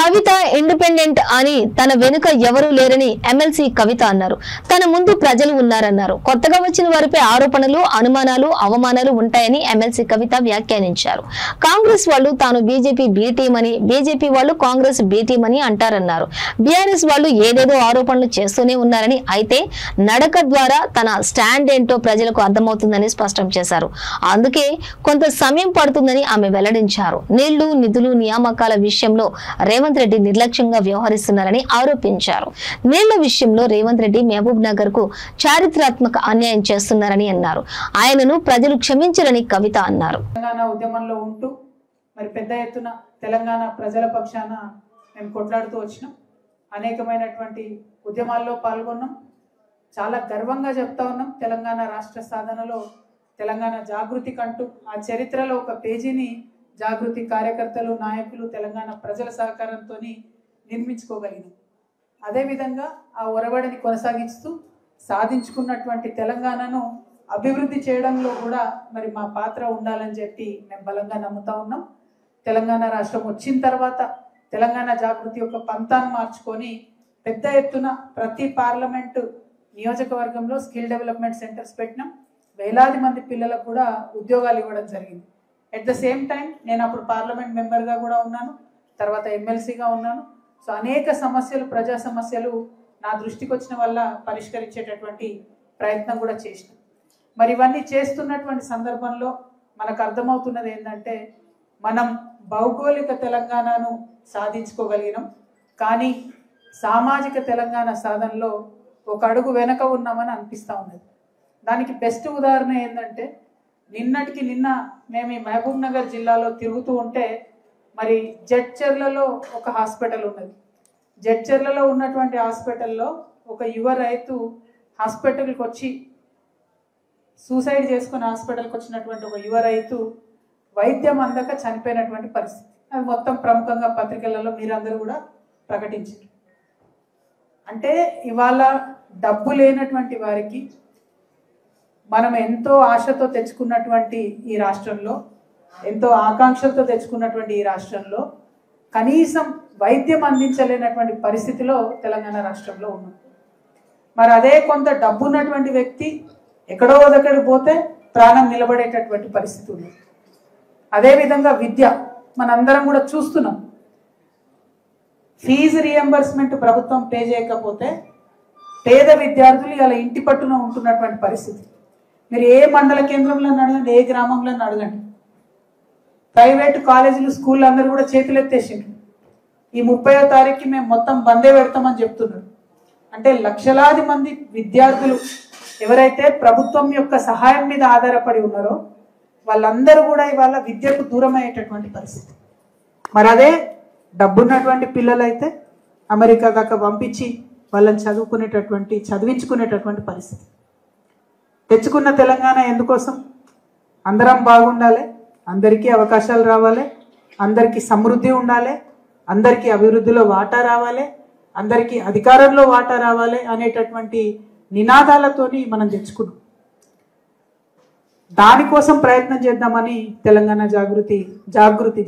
కవిత independent అని తన వెనుక ఎవరూ లేరని ఎమ్మెల్సీ కవిత అన్నారు. తన ముందు ప్రజలు ఉన్నారన్నారు. కొత్తగా వచ్చిన వారిపై ఆరోపణలు, అనుమానాలు, అవమానాలు ఉంటాయని ఎమ్మెల్సీ కవిత వ్యాఖ్యానించారు. కాంగ్రెస్ వాళ్ళు తాను బీజేపీ బి టీం అని, బీజేపీ వాళ్ళు కాంగ్రెస్ బి టీం అని అంటారన్నారు. బీఆర్ఎస్ వాళ్ళు ఏదేదో ఆరోపణలు చేస్తూనే ఉన్నారని, అయితే నడక ద్వారా తన స్టాండ్ ఏంటో ప్రజలకు అర్థమవుతుందని స్పష్టం చేశారు. అందుకే కొంత సమయం పడుతుందని ఆమె వెల్లడించారు. నీళ్లు, నిధులు, నియామకాల విషయంలో రేవంత్ రెడ్డి నిర్లక్ష్యంగా వ్యవహరిస్తున్నారని ఆరోపించారు. నీళ్ల విషయంలో రేవంత్ రెడ్డి మహబూబ్ నగర్ కు చారిత్రాత్మక అన్యాయం చేస్తున్నారని అన్నారు. ఆయనను ప్రజలు క్షమించరని కవిత అన్నారు. తెలంగాణ ఉద్యమంలో ఉంటూ మరి పెద్ద ఎత్తున తెలంగాణ ప్రజల పక్షాన మేము కొట్లాడుతూ వచ్చినాం. అనేకమైనటువంటి ఉద్యమాల్లో పాల్గొన్నాం. చాలా గర్వంగా చెప్తా ఉన్నాం. తెలంగాణ రాష్ట్ర సాధనలో తెలంగాణ జాగృతి కంటూ ఆ చరిత్రలో ఒక పేజీని జాగృతి కార్యకర్తలు, నాయకులు, తెలంగాణ ప్రజల సహకారంతో నిర్మించుకోగలిగినాం. అదేవిధంగా ఆ ఒరవడిని కొనసాగిస్తూ సాధించుకున్నటువంటి తెలంగాణను అభివృద్ధి చేయడంలో కూడా మరి మా పాత్ర ఉండాలని చెప్పి మేము బలంగా నమ్ముతా ఉన్నాం. తెలంగాణ రాష్ట్రం వచ్చిన తర్వాత తెలంగాణ జాగృతి యొక్క పంతాన్ని మార్చుకొని పెద్ద ఎత్తున ప్రతి పార్లమెంటు నియోజకవర్గంలో స్కిల్ డెవలప్మెంట్ సెంటర్స్ పెట్టినాం. వేలాది మంది పిల్లలకు కూడా ఉద్యోగాలు ఇవ్వడం జరిగింది. ఎట్ ద సేమ్ టైం నేను అప్పుడు పార్లమెంట్ మెంబర్గా కూడా ఉన్నాను, తర్వాత ఎమ్మెల్సీగా ఉన్నాను. సో అనేక సమస్యలు, ప్రజా సమస్యలు నా దృష్టికి వచ్చిన వల్ల పరిష్కరించేటటువంటి ప్రయత్నం కూడా చేసినాం. మరి ఇవన్నీ చేస్తున్నటువంటి సందర్భంలో మనకు అర్థమవుతున్నది ఏంటంటే, మనం భౌగోళిక తెలంగాణను సాధించుకోగలిగినాం, కానీ సామాజిక తెలంగాణ సాధనలో ఒక అడుగు వెనక ఉన్నామని అనిపిస్తూ ఉన్నది. దానికి బెస్ట్ ఉదాహరణ ఏంటంటే, నిన్నటికి నిన్న మేము ఈ మహబూబ్ నగర్ జిల్లాలో తిరుగుతూ ఉంటే మరి జడ్చర్లలో ఒక హాస్పిటల్ ఉన్నది. జడ్చర్లలో ఉన్నటువంటి హాస్పిటల్లో ఒక యువ రైతు హాస్పిటల్కి వచ్చి సూసైడ్ చేసుకుని హాస్పిటల్కి వచ్చినటువంటి ఒక యువ రైతు వైద్యం అందక చనిపోయినటువంటి పరిస్థితి. అది మొత్తం ప్రముఖంగా పత్రికలలో మీరందరూ కూడా ప్రకటించారు. అంటే ఇవాళ డబ్బు లేనటువంటి వారికి మనం ఎంతో ఆశతో తెచ్చుకున్నటువంటి ఈ రాష్ట్రంలో, ఎంతో ఆకాంక్షలతో తెచ్చుకున్నటువంటి ఈ రాష్ట్రంలో కనీసం వైద్యం అందించలేనటువంటి పరిస్థితిలో తెలంగాణ రాష్ట్రంలో ఉన్నాం. మరి అదే కొంత డబ్బు ఉన్నటువంటి వ్యక్తి ఎక్కడో దగ్గరికి పోతే ప్రాణం నిలబడేటటువంటి పరిస్థితి ఉంది. అదేవిధంగా విద్య మనందరం కూడా చూస్తున్నాం. ఫీజు రియంబర్స్మెంట్ ప్రభుత్వం పే చేయకపోతే పేద విద్యార్థులు ఇలా ఇంటి పట్టున ఉంటున్నటువంటి పరిస్థితి. మీరు ఏ మండల కేంద్రంలో అడగండి, ఏ గ్రామంలో అడగండి, ప్రైవేట్ కాలేజీలు, స్కూళ్ళు అందరూ కూడా చేతులు ఎత్తేసిండ్రు. ఈ 30వ తారీఖుకి మేము మొత్తం బందే పెడతామని చెప్తున్నారు. అంటే లక్షలాది మంది విద్యార్థులు ఎవరైతే ప్రభుత్వం యొక్క సహాయం మీద ఆధారపడి ఉన్నారో వాళ్ళందరూ కూడా ఇవాళ విద్యకు దూరం అయ్యేటటువంటి పరిస్థితి. మరి అదే డబ్బున్నటువంటి పిల్లలైతే అమెరికా దాకా పంపించి వాళ్ళని చదివించుకునేటటువంటి పరిస్థితి. తెచ్చుకున్న తెలంగాణ ఎందుకోసం? అందరం బాగుండాలి, అందరికీ అవకాశాలు రావాలి, అందరికీ సమృద్ధి ఉండాలి, అందరికీ అభివృద్ధిలో వాటా రావాలి, అందరికీ అధికారంలో వాటా రావాలి అనేటటువంటి నినాదాలతోని మనం తెచ్చుకున్నాం. దానికోసం ప్రయత్నం చేద్దామని తెలంగాణ జాగృతి